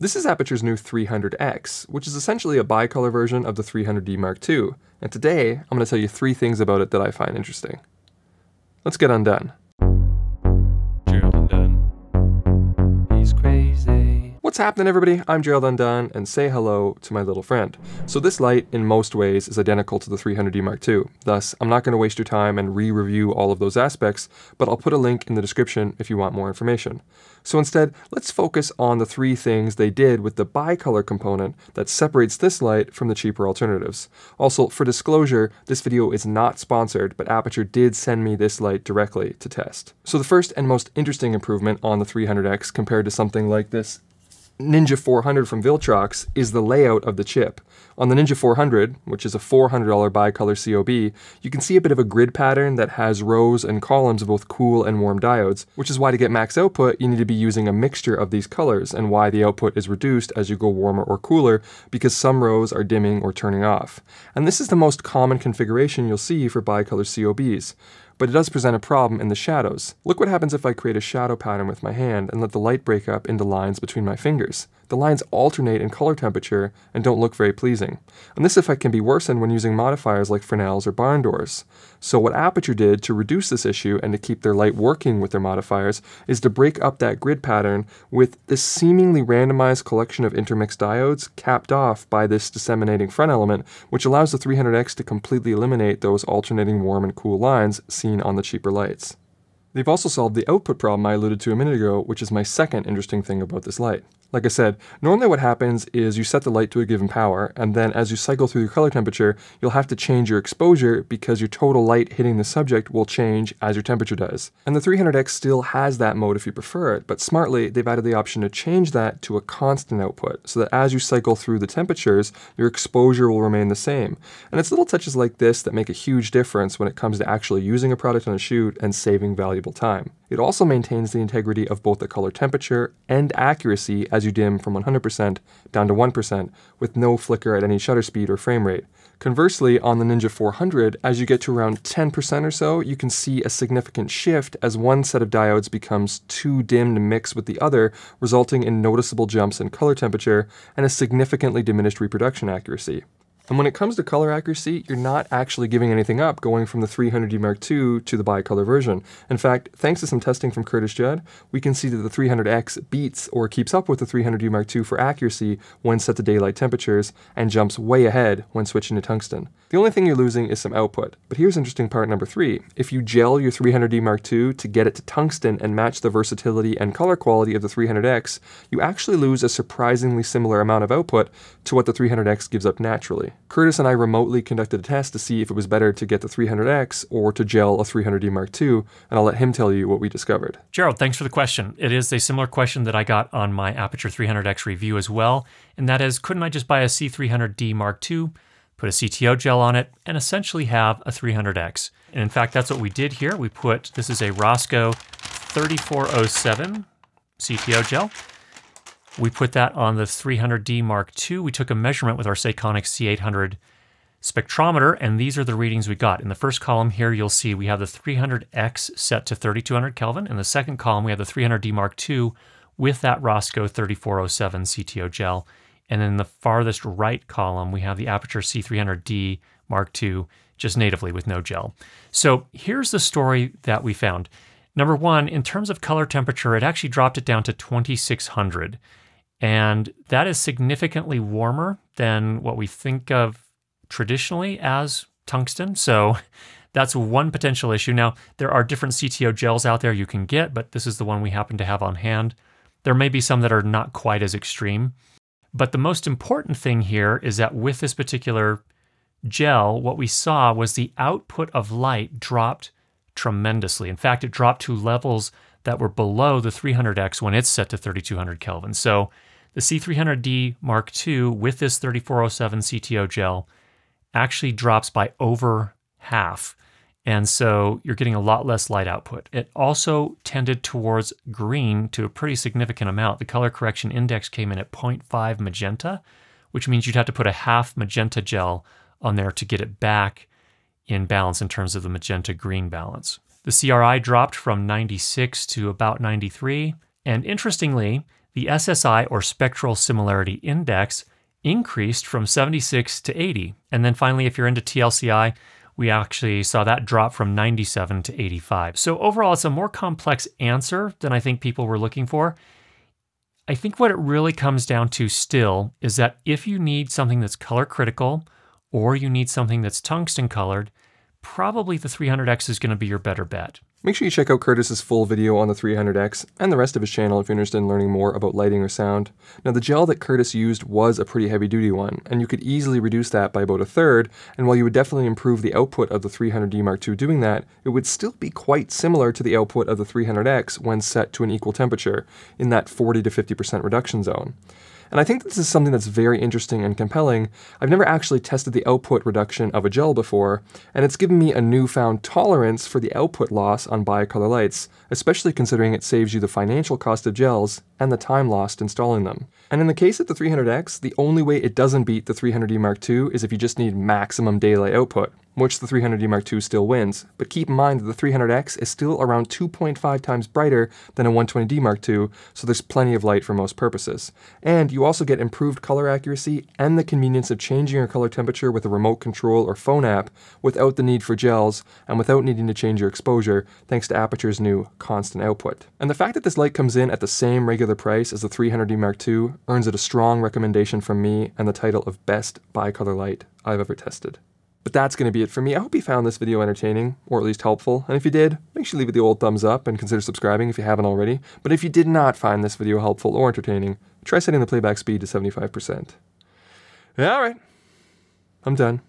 This is Aputure's new 300x, which is essentially a bicolor version of the 300D Mark II, and today I'm going to tell you 3 things about it that I find interesting. Let's get undone. Gerald Undone. He's crazy. What's happening, everybody? I'm Gerald Undone, and say hello to my little friend. So this light, in most ways, is identical to the 300D Mark II. Thus, I'm not going to waste your time and re-review all of those aspects, but I'll put a link in the description if you want more information. So instead, let's focus on the 3 things they did with the bicolor component that separates this light from the cheaper alternatives. Also, for disclosure, this video is not sponsored, but Aputure did send me this light directly to test. So the first and most interesting improvement on the 300x compared to something like this Ninja 400 from Viltrox is the layout of the chip. On the Ninja 400, which is a $400 bicolor COB, you can see a bit of a grid pattern that has rows and columns of both cool and warm diodes, which is why to get max output, you need to be using a mixture of these colors, and why the output is reduced as you go warmer or cooler, because some rows are dimming or turning off. And this is the most common configuration you'll see for bicolor COBs. But it does present a problem in the shadows. Look what happens if I create a shadow pattern with my hand and let the light break up into lines between my fingers. The lines alternate in color temperature and don't look very pleasing. And this effect can be worsened when using modifiers like Fresnels or barn doors. So what Aputure did to reduce this issue and to keep their light working with their modifiers is to break up that grid pattern with this seemingly randomized collection of intermixed diodes capped off by this disseminating front element, which allows the 300x to completely eliminate those alternating warm and cool lines seen on the cheaper lights. They've also solved the output problem I alluded to a minute ago, which is my second interesting thing about this light. Like I said, normally what happens is you set the light to a given power, and then as you cycle through your color temperature, you'll have to change your exposure because your total light hitting the subject will change as your temperature does. And the 300x still has that mode if you prefer it, but smartly, they've added the option to change that to a constant output, so that as you cycle through the temperatures, your exposure will remain the same. And it's little touches like this that make a huge difference when it comes to actually using a product on a shoot and saving valuable time. It also maintains the integrity of both the color temperature and accuracy as you dim from 100% down to 1% with no flicker at any shutter speed or frame rate. Conversely, on the Ninja 400, as you get to around 10% or so, you can see a significant shift as one set of diodes becomes too dim to mix with the other, resulting in noticeable jumps in color temperature and a significantly diminished reproduction accuracy. And when it comes to color accuracy, you're not actually giving anything up going from the 300D Mark II to the bicolor version. In fact, thanks to some testing from Curtis Judd, we can see that the 300X beats or keeps up with the 300D Mark II for accuracy when set to daylight temperatures and jumps way ahead when switching to tungsten. The only thing you're losing is some output. But here's interesting part number 3. If you gel your 300D Mark II to get it to tungsten and match the versatility and color quality of the 300X, you actually lose a surprisingly similar amount of output to what the 300X gives up naturally. Curtis and I remotely conducted a test to see if it was better to get the 300X or to gel a 300D Mark II, and I'll let him tell you what we discovered. Gerald, thanks for the question. It is a similar question that I got on my Aputure 300x review as well, and that is, couldn't I just buy a C300D Mark II, put a CTO gel on it, and essentially have a 300x? And in fact, that's what we did here. We put, this is a Roscoe 3407 CTO gel. We put that on the 300D Mark II. We took a measurement with our Seikonic C800 spectrometer, and these are the readings we got. In the first column here, you'll see we have the 300X set to 3200 Kelvin. In the second column, we have the 300D Mark II with that Roscoe 3407 CTO gel. And in the farthest right column, we have the Aputure C300D Mark II just natively with no gel. So here's the story that we found. Number one, in terms of color temperature, it actually dropped it down to 2600. And that is significantly warmer than what we think of traditionally as tungsten. So that's one potential issue. Now, there are different CTO gels out there you can get, but this is the one we happen to have on hand. There may be some that are not quite as extreme. But the most important thing here is that with this particular gel, what we saw was the output of light dropped tremendously. In fact, it dropped to levels that were below the 300X when it's set to 3200 Kelvin. So the C300D Mark II with this 3407 CTO gel actually drops by over half. And so you're getting a lot less light output. It also tended towards green to a pretty significant amount. The color correction index came in at 0.5 magenta, which means you'd have to put a half magenta gel on there to get it back in balance in terms of the magenta green balance. The CRI dropped from 96 to about 93. And interestingly, the SSI, or Spectral Similarity Index, increased from 76 to 80. And then finally, if you're into TLCI, we actually saw that drop from 97 to 85. So overall, it's a more complex answer than I think people were looking for. I think what it really comes down to still is that if you need something that's color critical, or you need something that's tungsten colored, probably the 300X is going to be your better bet. Make sure you check out Curtis's full video on the 300X and the rest of his channel if you're interested in learning more about lighting or sound. Now, the gel that Curtis used was a pretty heavy-duty one, and you could easily reduce that by about a third, and while you would definitely improve the output of the 300D Mark II doing that, it would still be quite similar to the output of the 300X when set to an equal temperature, in that 40 to 50% reduction zone. And I think this is something that's very interesting and compelling. I've never actually tested the output reduction of a gel before, and it's given me a newfound tolerance for the output loss on bicolor lights, especially considering it saves you the financial cost of gels and the time lost installing them. And in the case of the 300X, the only way it doesn't beat the 300D Mark II is if you just need maximum daylight output, which the 300D Mark II still wins. But keep in mind that the 300X is still around 2.5 times brighter than a 120D Mark II, so there's plenty of light for most purposes. And you also get improved color accuracy and the convenience of changing your color temperature with a remote control or phone app without the need for gels and without needing to change your exposure, thanks to Aputure's new constant output. And the fact that this light comes in at the same regular price as the 300D Mark II earns it a strong recommendation from me and the title of best bicolor light I've ever tested. But that's going to be it for me. I hope you found this video entertaining, or at least helpful, and if you did, make sure you leave it the old thumbs up and consider subscribing if you haven't already. But if you did not find this video helpful or entertaining, try setting the playback speed to 75%. Alright, I'm done.